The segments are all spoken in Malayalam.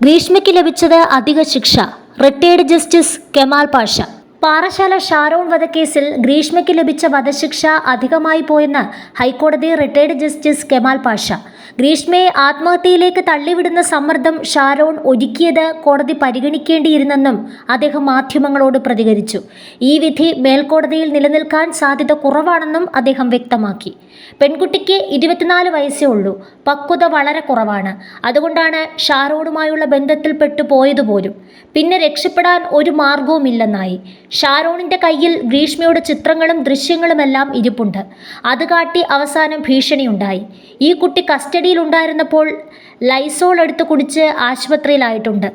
ഗ്രീഷ്മയ്ക്ക് ലഭിച്ചത് അധിക ശിക്ഷ. Retired justice Kemal Pasha. പാറശാല ഷാരോൺ വധക്കേസിൽ ഗ്രീഷ്മയ്ക്ക് ലഭിച്ച വധശിക്ഷ അധികമായി പോയെന്ന് ഹൈക്കോടതി റിട്ടയേർഡ് ജസ്റ്റിസ് കെമാൽ പാഷ. ഗ്രീഷ്മയെ ആത്മഹത്യയിലേക്ക് തള്ളിവിടുന്ന സമ്മർദ്ദം ഷാരോൺ ഒരുക്കിയത് കോടതി പരിഗണിക്കേണ്ടിയിരുന്നെന്നും അദ്ദേഹം മാധ്യമങ്ങളോട് പ്രതികരിച്ചു. ഈ വിധി മേൽക്കോടതിയിൽ നിലനിൽക്കാൻ സാധ്യത കുറവാണെന്നും അദ്ദേഹം വ്യക്തമാക്കി. പെൺകുട്ടിക്ക് 24 വയസ്സേ ഉള്ളൂ. പക്വത വളരെ കുറവാണ്. അതുകൊണ്ടാണ് ഷാരോണുമായുള്ള ബന്ധത്തിൽപ്പെട്ടു പോയതുപോലും. പിന്നെ രക്ഷപ്പെടാൻ ഒരു മാർഗവുമില്ലെന്നായി. ഷാരോണിന്റെ കയ്യിൽ ഗ്രീഷ്മയുടെ ചിത്രങ്ങളും ദൃശ്യങ്ങളുമെല്ലാം ഇരിപ്പുണ്ട്. അത് കാട്ടി അവസാനം ഭീഷണിയുണ്ടായി. ഈ കുട്ടി കസ്റ്റഡിയിലുണ്ടായിരുന്നപ്പോൾ ലൈസോൾ എടുത്ത് കുടിച്ച് ആശുപത്രിയിലായിട്ടുണ്ട്.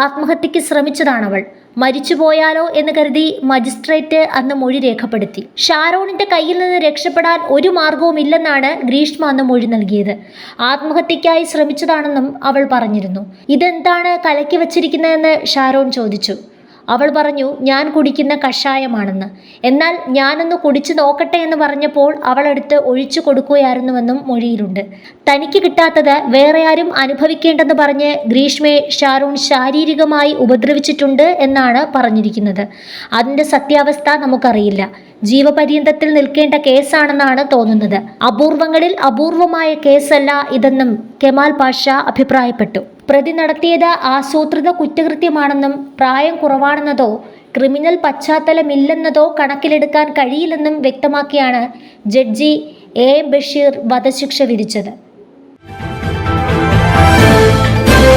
ആത്മഹത്യക്ക് ശ്രമിച്ചതാണവൾ. മരിച്ചുപോയാലോ എന്ന് കരുതി മജിസ്ട്രേറ്റ് അന്ന് മൊഴി രേഖപ്പെടുത്തി. ഷാരോണിന്റെ കയ്യിൽ നിന്ന് രക്ഷപ്പെടാൻ ഒരു മാർഗവുമില്ലെന്നാണ് ഗ്രീഷ്മ അന്ന് മൊഴി നൽകിയത്. ആത്മഹത്യക്കായി ശ്രമിച്ചതാണെന്നും അവൾ പറഞ്ഞിരുന്നു. ഇതെന്താണ് കലക്കി വച്ചിരിക്കുന്നതെന്ന് ഷാരോൺ ചോദിച്ചു. അവൾ പറഞ്ഞു, ഞാൻ കുടിക്കുന്ന കഷായമാണെന്ന്. എന്നാൽ ഞാനൊന്ന് കുടിച്ചു നോക്കട്ടെ എന്ന് പറഞ്ഞപ്പോൾ അവളെടുത്ത് ഒഴിച്ചു കൊടുക്കുകയായിരുന്നുവെന്നും മൊഴിയിലുണ്ട്. തനിക്ക് കിട്ടാത്തത് വേറെ ആരും അനുഭവിക്കേണ്ടെന്ന് പറഞ്ഞ് ഗ്രീഷ്മയെ ഷാരോൺ ശാരീരികമായി ഉപദ്രവിച്ചിട്ടുണ്ട് എന്നാണ് പറഞ്ഞിരിക്കുന്നത്. അതിൻ്റെ സത്യാവസ്ഥ നമുക്കറിയില്ല. ജീവപര്യന്തത്തിൽ നിൽക്കേണ്ട കേസാണെന്നാണ് തോന്നുന്നത്. അപൂർവങ്ങളിൽ അപൂർവമായ കേസല്ല ഇതെന്നും കെമാൽ പാഷ അഭിപ്രായപ്പെട്ടു. പ്രതി നടത്തിയത് ആസൂത്രിത കുറ്റകൃത്യമാണെന്നും പ്രായം കുറവാണെന്നതോ ക്രിമിനൽ പശ്ചാത്തലമില്ലെന്നതോ കണക്കിലെടുക്കാൻ കഴിയില്ലെന്നും വ്യക്തമാക്കിയാണ് ജഡ്ജി എ. ബഷീർ വധശിക്ഷ വിധിച്ചത്.